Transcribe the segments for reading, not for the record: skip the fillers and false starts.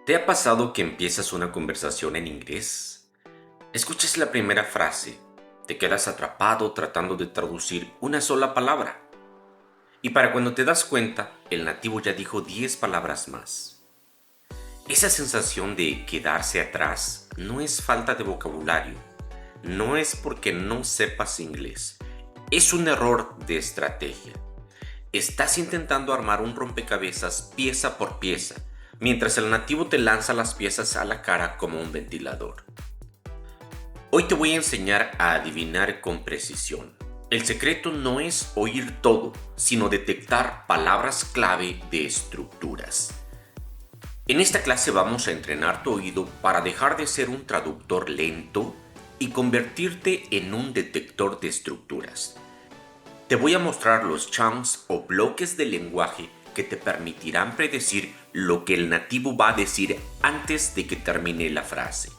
¿Te ha pasado que empiezas una conversación en inglés? Escuchas la primera frase, te quedas atrapado tratando de traducir una sola palabra. Y para cuando te das cuenta, el nativo ya dijo 10 palabras más. Esa sensación de quedarse atrás no es falta de vocabulario, no es porque no sepas inglés, es un error de estrategia. Estás intentando armar un rompecabezas pieza por pieza, mientras el nativo te lanza las piezas a la cara como un ventilador. Hoy te voy a enseñar a adivinar con precisión. El secreto no es oír todo, sino detectar palabras clave de estructuras. En esta clase vamos a entrenar tu oído para dejar de ser un traductor lento y convertirte en un detector de estructuras. Te voy a mostrar los chunks o bloques de lenguaje que te permitirán predecir lo que el nativo va a decir antes de que termine la frase.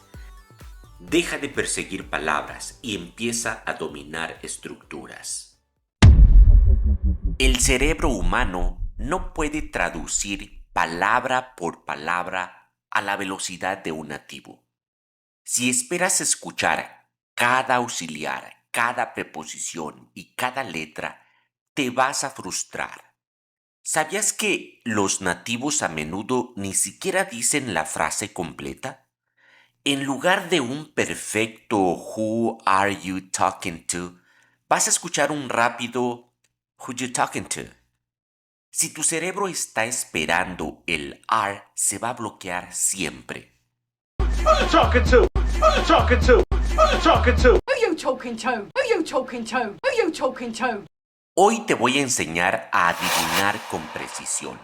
Deja de perseguir palabras y empieza a dominar estructuras. El cerebro humano no puede traducir palabra por palabra a la velocidad de un nativo. Si esperas escuchar cada auxiliar, cada preposición y cada letra, te vas a frustrar. ¿Sabías que los nativos a menudo ni siquiera dicen la frase completa? En lugar de un perfecto "Who are you talking to?", vas a escuchar un rápido "Who you talking to?". Si tu cerebro está esperando el "are", se va a bloquear siempre. Who you talking to? Who you talking to? Who you talking to? Who you talking to? Who you talking to? Who you talking to? Hoy te voy a enseñar a adivinar con precisión.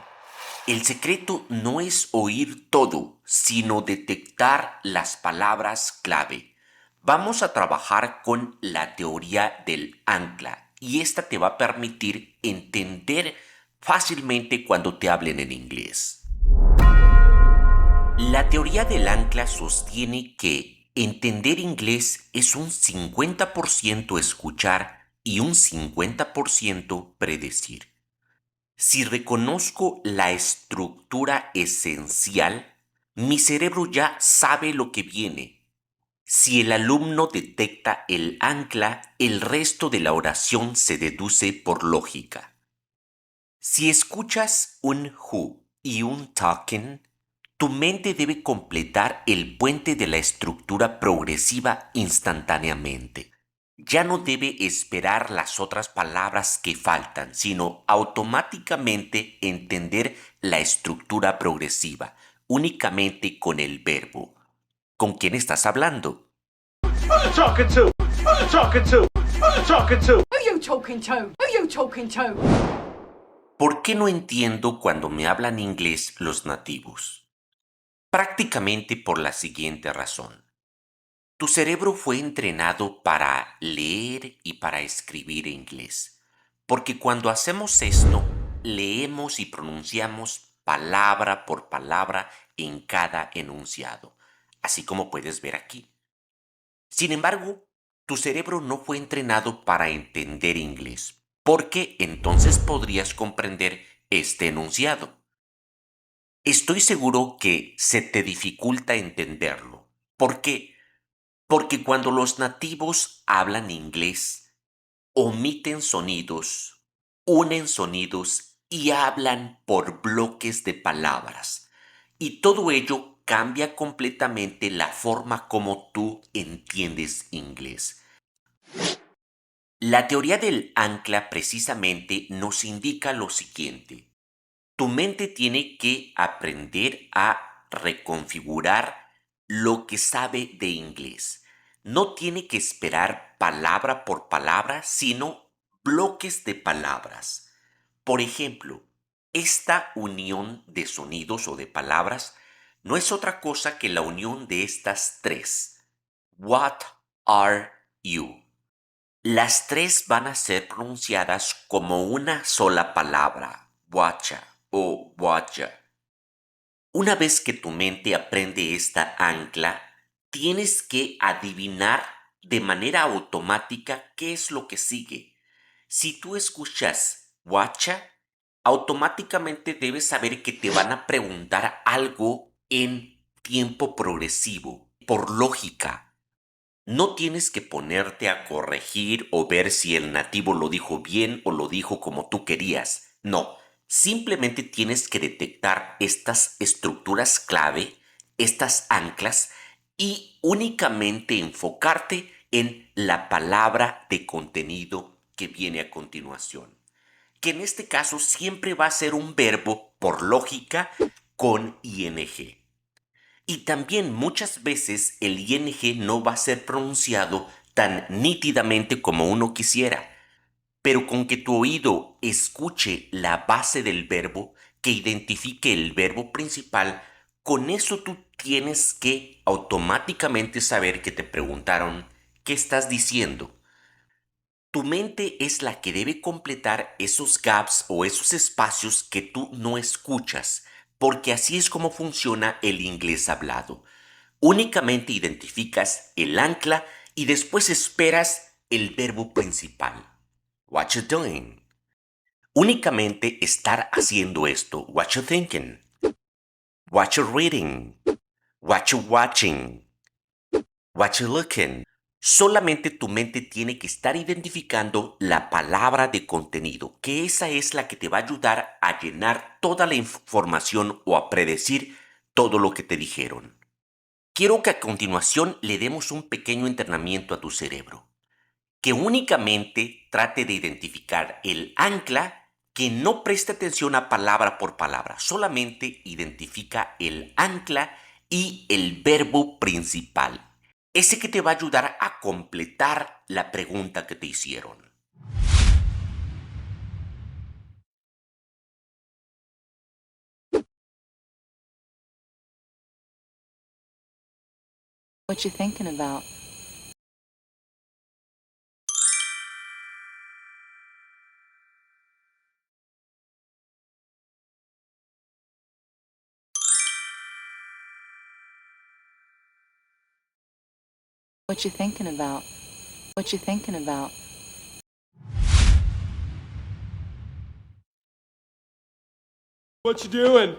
El secreto no es oír todo, sino detectar las palabras clave. Vamos a trabajar con la teoría del ancla y esta te va a permitir entender fácilmente cuando te hablen en inglés. La teoría del ancla sostiene que entender inglés es un 50% escuchar y un 50% predecir. Si reconozco la estructura esencial, mi cerebro ya sabe lo que viene. Si el alumno detecta el ancla, el resto de la oración se deduce por lógica. Si escuchas un who y un talking, tu mente debe completar el puente de la estructura progresiva instantáneamente. Ya no debe esperar las otras palabras que faltan, sino automáticamente entender la estructura progresiva, únicamente con el verbo. ¿Con quién estás hablando? Who you talking to? Who you talking to? Who you talking to? Who you talking to? Who you talking to? ¿Por qué no entiendo cuando me hablan inglés los nativos? Prácticamente por la siguiente razón. Tu cerebro fue entrenado para leer y para escribir inglés, porque cuando hacemos esto, leemos y pronunciamos palabra por palabra en cada enunciado, así como puedes ver aquí. Sin embargo, tu cerebro no fue entrenado para entender inglés, porque entonces podrías comprender este enunciado. Estoy seguro que se te dificulta entenderlo. ¿Por qué? Porque cuando los nativos hablan inglés, omiten sonidos, unen sonidos y hablan por bloques de palabras. Y todo ello cambia completamente la forma como tú entiendes inglés. La teoría del ancla precisamente nos indica lo siguiente. Tu mente tiene que aprender a reconfigurar lo que sabe de inglés. No tiene que esperar palabra por palabra, sino bloques de palabras. Por ejemplo, esta unión de sonidos o de palabras no es otra cosa que la unión de estas tres. What are you? Las tres van a ser pronunciadas como una sola palabra, watcha o watcha. Una vez que tu mente aprende esta ancla, tienes que adivinar de manera automática qué es lo que sigue. Si tú escuchas watcha, automáticamente debes saber que te van a preguntar algo en tiempo progresivo, por lógica. No tienes que ponerte a corregir o ver si el nativo lo dijo bien o lo dijo como tú querías. No, simplemente tienes que detectar estas estructuras clave, estas anclas, y únicamente enfocarte en la palabra de contenido que viene a continuación, que en este caso siempre va a ser un verbo por lógica con ing. Y también muchas veces el ing no va a ser pronunciado tan nítidamente como uno quisiera, pero con que tu oído escuche la base del verbo, que identifique el verbo principal, con eso tú tienes que automáticamente saber que te preguntaron ¿qué estás diciendo? Tu mente es la que debe completar esos gaps o esos espacios que tú no escuchas, porque así es como funciona el inglés hablado. Únicamente identificas el ancla y después esperas el verbo principal. What you doing? Únicamente estar haciendo esto. What you thinking? What you reading? What you watching? What you looking? Solamente tu mente tiene que estar identificando la palabra de contenido, que esa es la que te va a ayudar a llenar toda la información o a predecir todo lo que te dijeron. Quiero que a continuación le demos un pequeño entrenamiento a tu cerebro, que únicamente trate de identificar el ancla, que no preste atención a palabra por palabra, solamente identifica el ancla y el verbo principal, ese que te va a ayudar a completar la pregunta que te hicieron. What you thinking about? What you thinking about? What you thinking about? What you doing?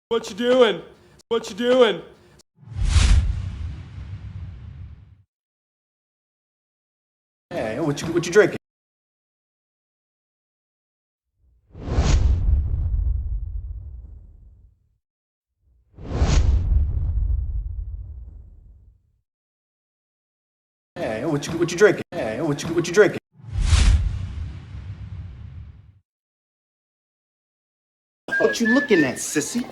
What you doing? What you doing? Hey, what you drinking? Hey, what you drinking? Hey, what you drinking? What you looking at, sissy?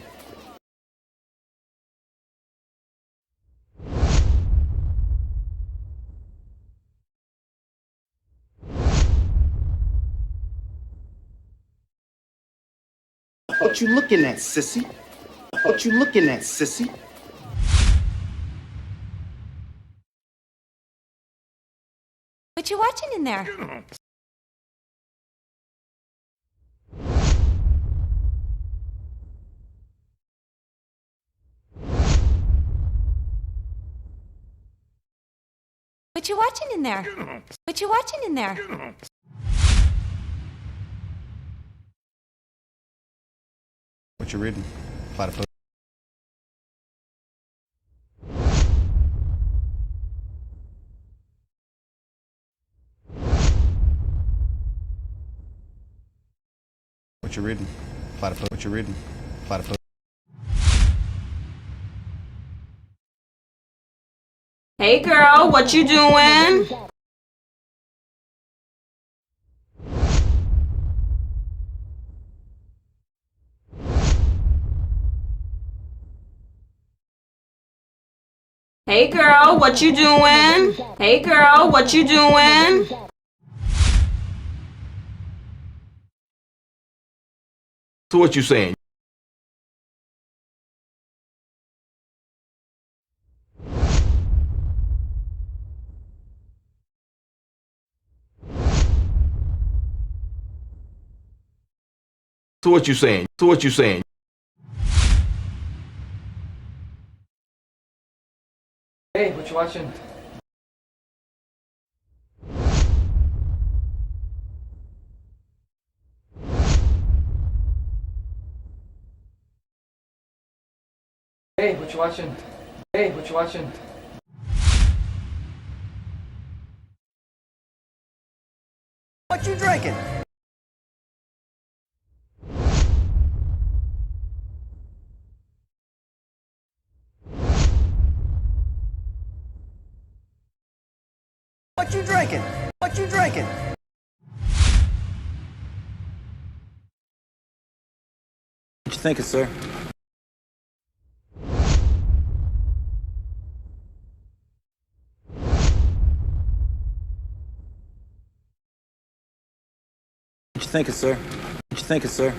What you looking at, sissy? What you looking at, sissy? What you watching in there? What you watching in there? What you watching in there? What you reading? Platypus. What you reading? Platypus. What you reading? Platypus. Hey girl, what you doing? Hey girl, what you doing? Hey girl, what you doing? So what you saying? So what you saying? So what you saying? Hey, what you watching? Hey, what you watching? Hey, what you watching? What you drinking? What you drinking? What you drinking? What you thinking, sir? What you thinking, sir? What you thinking, sir?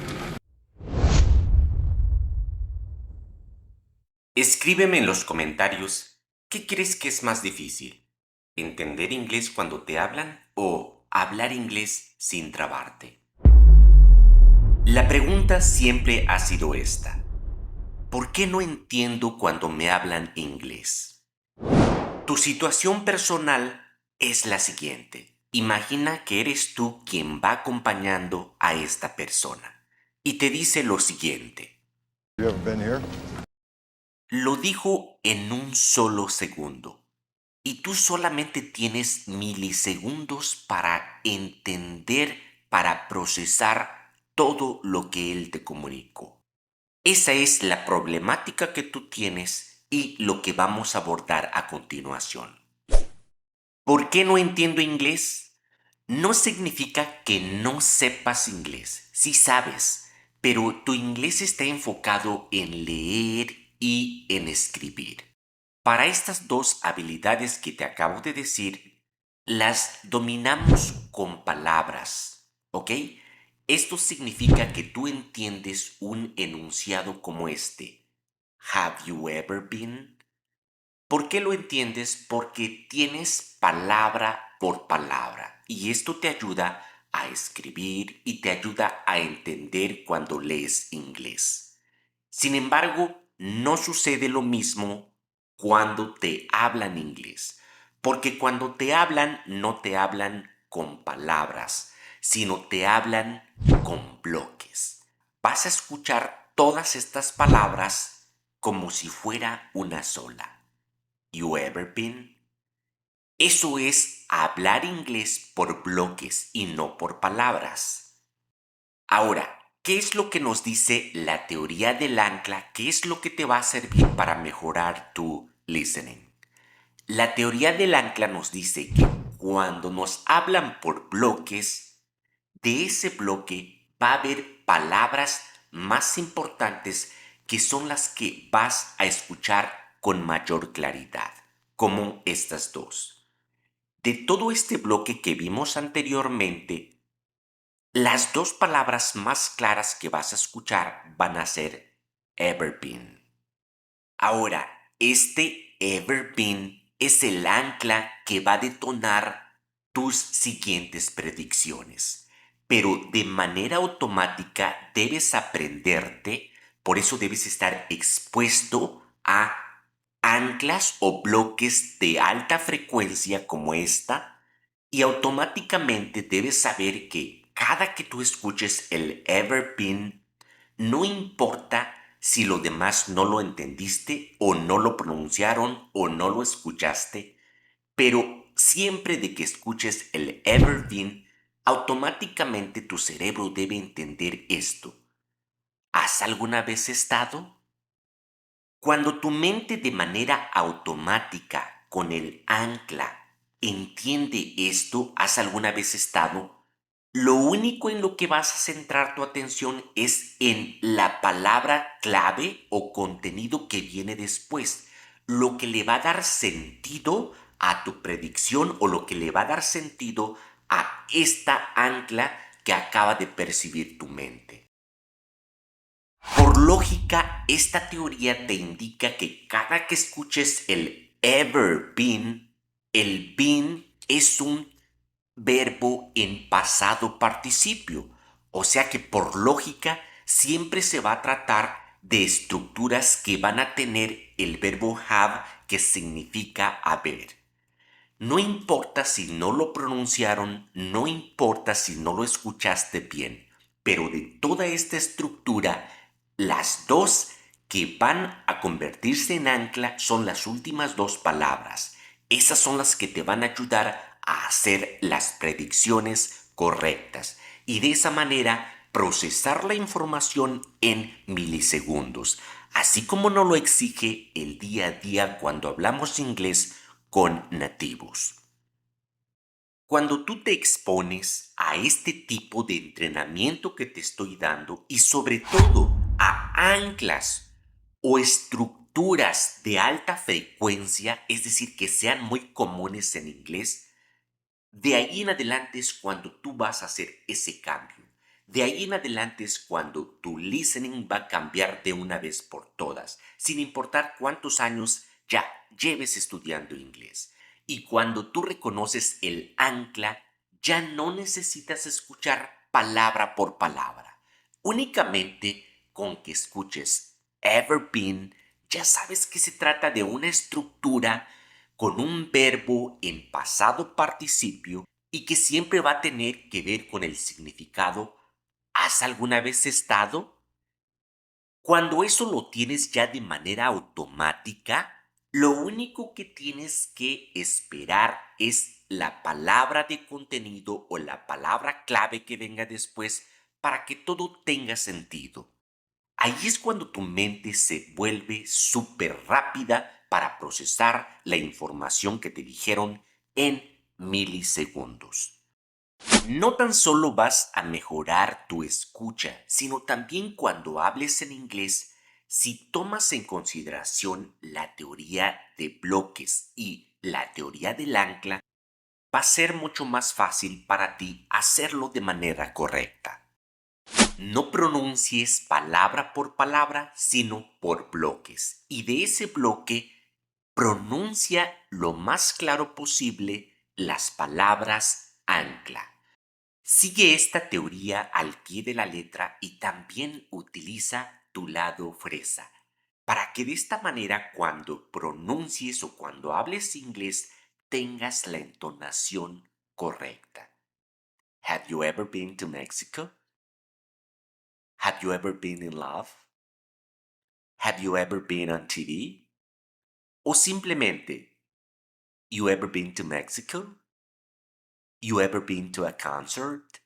Escríbeme en los comentarios qué crees que es más difícil, entender inglés cuando te hablan o hablar inglés sin trabarte. La pregunta siempre ha sido esta: ¿por qué no entiendo cuando me hablan inglés? Tu situación personal es la siguiente. Imagina que eres tú quien va acompañando a esta persona y te dice lo siguiente. You ever been here? Lo dijo en un solo segundo y tú solamente tienes milisegundos para entender, para procesar todo lo que él te comunicó. Esa es la problemática que tú tienes y lo que vamos a abordar a continuación. ¿Por qué no entiendo inglés? No significa que no sepas inglés. Sí sabes, pero tu inglés está enfocado en leer y en escribir. Para estas dos habilidades que te acabo de decir, las dominamos con palabras, ¿ok? Esto significa que tú entiendes un enunciado como este. Have you ever been? ¿Por qué lo entiendes? Porque tienes palabra por palabra y esto te ayuda a escribir y te ayuda a entender cuando lees inglés. Sin embargo, no sucede lo mismo cuando te hablan inglés, porque cuando te hablan no te hablan con palabras, sino te hablan con bloques. Vas a escuchar todas estas palabras como si fuera una sola. You ever been? Eso es hablar inglés por bloques y no por palabras. Ahora, ¿qué es lo que nos dice la teoría del ancla? ¿Qué es lo que te va a servir para mejorar tu listening? La teoría del ancla nos dice que cuando nos hablan por bloques, de ese bloque va a haber palabras más importantes que son las que vas a escuchar con mayor claridad, como estas dos. De todo este bloque que vimos anteriormente, las dos palabras más claras que vas a escuchar van a ser ever been. Ahora, este ever been es el ancla que va a detonar tus siguientes predicciones, pero de manera automática debes aprenderte, por eso debes estar expuesto a anclas o bloques de alta frecuencia como esta y automáticamente debes saber que cada que tú escuches el ever been, no importa si lo demás no lo entendiste o no lo pronunciaron o no lo escuchaste, pero siempre de que escuches el ever been, automáticamente tu cerebro debe entender esto. ¿Has alguna vez estado? Cuando tu mente de manera automática, con el ancla, entiende esto, ¿has alguna vez estado? Lo único en lo que vas a centrar tu atención es en la palabra clave o contenido que viene después, lo que le va a dar sentido a tu predicción o lo que le va a dar sentido a esta ancla que acaba de percibir tu mente. Por lógica, esta teoría te indica que cada que escuches el ever been, el been es un verbo en pasado participio, o sea que por lógica siempre se va a tratar de estructuras que van a tener el verbo have, que significa haber. No importa si no lo pronunciaron, no importa si no lo escuchaste bien, pero de toda esta estructura, las dos que van a convertirse en ancla son las últimas dos palabras. Esas son las que te van a ayudar a hacer las predicciones correctas y de esa manera procesar la información en milisegundos, así como nos lo exige el día a día cuando hablamos inglés con nativos. Cuando tú te expones a este tipo de entrenamiento que te estoy dando y sobre todo a anclas o estructuras de alta frecuencia, es decir, que sean muy comunes en inglés, de ahí en adelante es cuando tú vas a hacer ese cambio. De ahí en adelante es cuando tu listening va a cambiar de una vez por todas, sin importar cuántos años ya lleves estudiando inglés. Y cuando tú reconoces el ancla, ya no necesitas escuchar palabra por palabra. Únicamente con que escuches ever been, ya sabes que se trata de una estructura con un verbo en pasado participio y que siempre va a tener que ver con el significado ¿has alguna vez estado? Cuando eso lo tienes ya de manera automática, lo único que tienes que esperar es la palabra de contenido o la palabra clave que venga después para que todo tenga sentido. Ahí es cuando tu mente se vuelve súper rápida para procesar la información que te dijeron en milisegundos. No tan solo vas a mejorar tu escucha, sino también cuando hables en inglés, si tomas en consideración la teoría de bloques y la teoría del ancla, va a ser mucho más fácil para ti hacerlo de manera correcta. No pronuncies palabra por palabra, sino por bloques. Y de ese bloque, pronuncia lo más claro posible las palabras ancla. Sigue esta teoría al pie de la letra y también utiliza tu lado fresa, para que de esta manera cuando pronuncies o cuando hables inglés tengas la entonación correcta. Have you ever been to Mexico? Have you ever been in love? Have you ever been on TV? O simplemente, you ever been to Mexico? You ever been to a concert?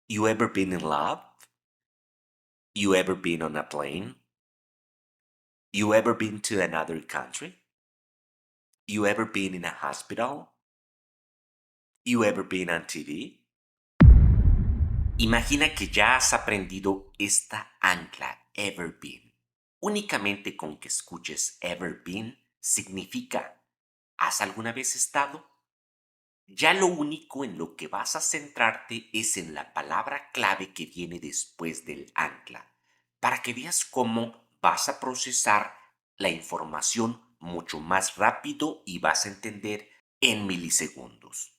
You ever been in love? You ever been on a plane? You ever been to another country? You ever been in a hospital? You ever been on TV? Imagina que ya has aprendido esta ancla, ever been. Únicamente con que escuches ever been significa ¿has alguna vez estado? Ya lo único en lo que vas a centrarte es en la palabra clave que viene después del ancla, para que veas cómo vas a procesar la información mucho más rápido y vas a entender en milisegundos.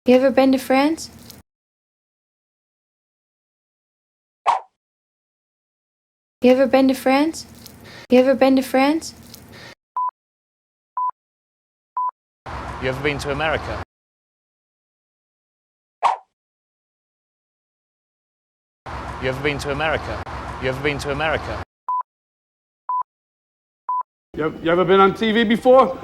You ever been to France? You ever been to France? You ever been to France? You ever been to America? You ever been to America? You ever been to America? You ever been on TV before?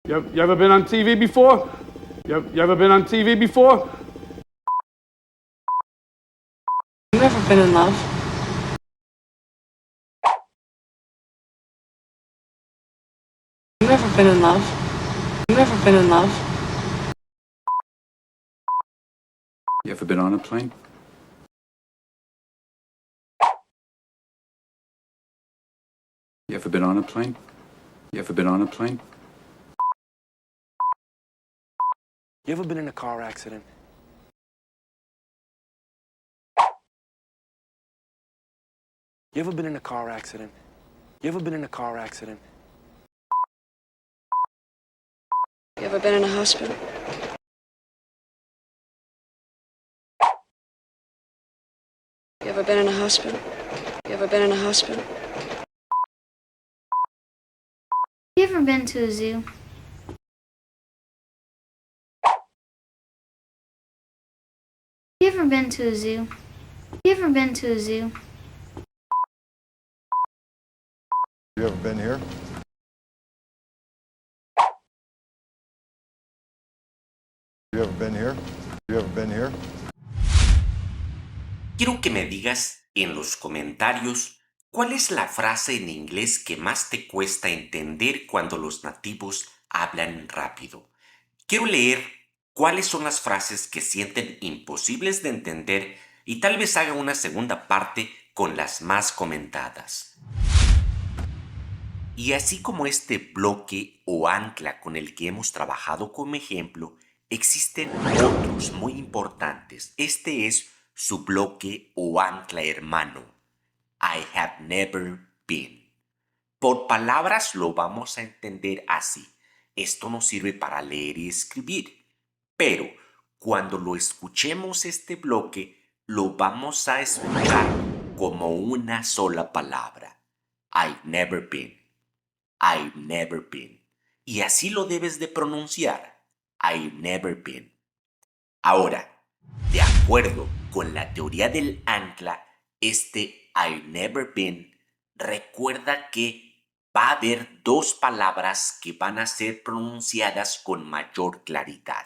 You ever been on TV before? You ever been on TV before? You ever been in love? You ever been in love? You ever been in love? You ever been on a plane? You ever been on a plane? You ever been on a plane? You ever been in a car accident? You ever been in a car accident? You ever been in a car accident? You ever been in a hospital? You ever been in a hospital? You ever been in a hospital? You ever been to a zoo? ever been to a zoo? You ever been to a zoo? You ever been here? You ever been here? You ever been here? Quiero que me digas en los comentarios cuál es la frase en inglés que más te cuesta entender cuando los nativos hablan rápido. Quiero leer cuáles son las frases que sienten imposibles de entender y tal vez haga una segunda parte con las más comentadas. Y así como este bloque o ancla con el que hemos trabajado como ejemplo, existen otros muy importantes. Este es su bloque o ancla hermano. I have never been. Por palabras lo vamos a entender así. Esto nos sirve para leer y escribir. Pero cuando lo escuchemos este bloque, lo vamos a escuchar como una sola palabra. I've never been. I've never been. Y así lo debes de pronunciar. I've never been. Ahora, de acuerdo con la teoría del ancla, este I've never been recuerda que va a haber dos palabras que van a ser pronunciadas con mayor claridad.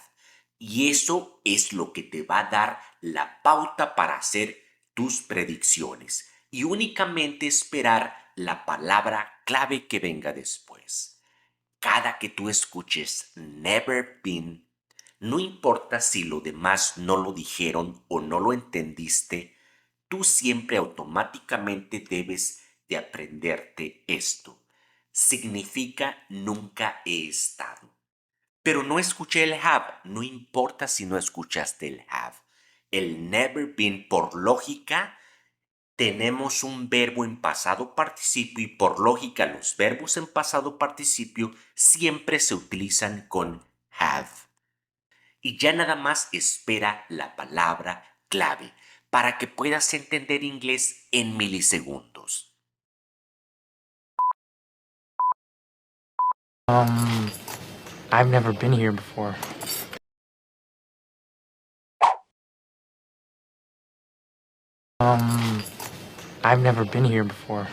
Y eso es lo que te va a dar la pauta para hacer tus predicciones. Y únicamente esperar la palabra clave que venga después. Cada que tú escuches never been, no importa si lo demás no lo dijeron o no lo entendiste, tú siempre automáticamente debes de aprenderte esto. Significa nunca he estado. Pero no escuché el have, no importa si no escuchaste el have. El never been, por lógica, tenemos un verbo en pasado participio y por lógica los verbos en pasado participio siempre se utilizan con have. Y ya nada más espera la palabra clave para que puedas entender inglés en milisegundos. I've never been here before. I've never been here before.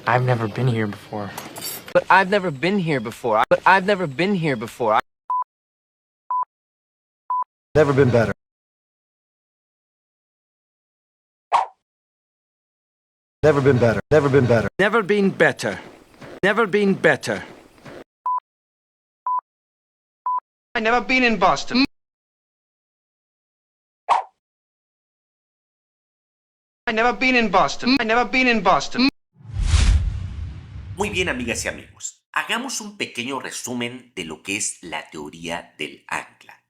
I've never been here before. But I've never been here before. But I've never been here before. Never been better. Never been better. Never been better. Never been better. Never been better. I never been in Boston. I never been in Boston. I never been in Boston. Muy bien, amigas y amigos, hagamos un pequeño resumen de lo que es la teoría del ancla.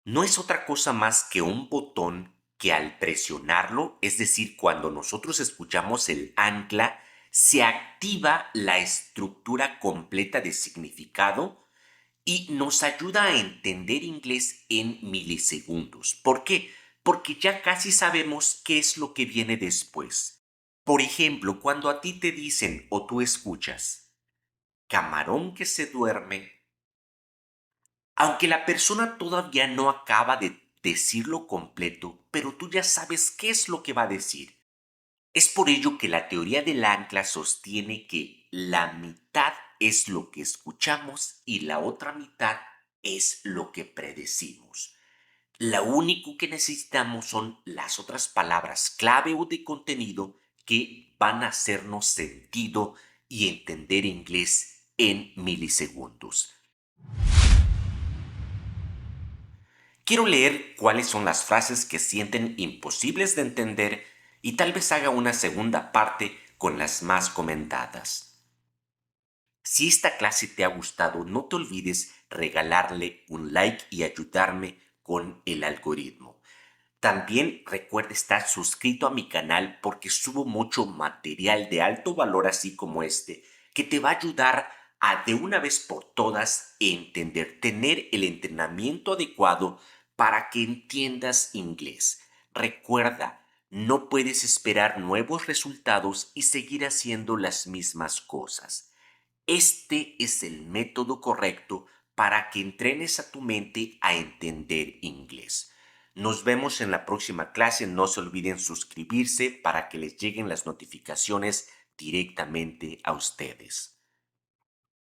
No es otra cosa más que un botón que al presionarlo, es decir, cuando nosotros escuchamos el ancla, se activa la estructura completa de significado y nos ayuda a entender inglés en milisegundos. ¿Por qué? Porque ya casi sabemos qué es lo que viene después. Por ejemplo, cuando a ti te dicen o tú escuchas camarón que se duerme, aunque la persona todavía no acaba de decirlo completo, pero tú ya sabes qué es lo que va a decir. Es por ello que la teoría del ancla sostiene que la mitad es lo que escuchamos y la otra mitad es lo que predecimos. Lo único que necesitamos son las otras palabras clave o de contenido que van a hacernos sentido y entender inglés en milisegundos. Quiero leer cuáles son las frases que sienten imposibles de entender y tal vez haga una segunda parte con las más comentadas. Si esta clase te ha gustado, no te olvides regalarle un like y ayudarme con el algoritmo. También recuerda estar suscrito a mi canal porque subo mucho material de alto valor así como este, que te va a ayudar a de una vez por todas entender, tener el entrenamiento adecuado para que entiendas inglés. Recuerda, no puedes esperar nuevos resultados y seguir haciendo las mismas cosas. Este es el método correcto para que entrenes a tu mente a entender inglés. Nos vemos en la próxima clase. No se olviden suscribirse para que les lleguen las notificaciones directamente a ustedes.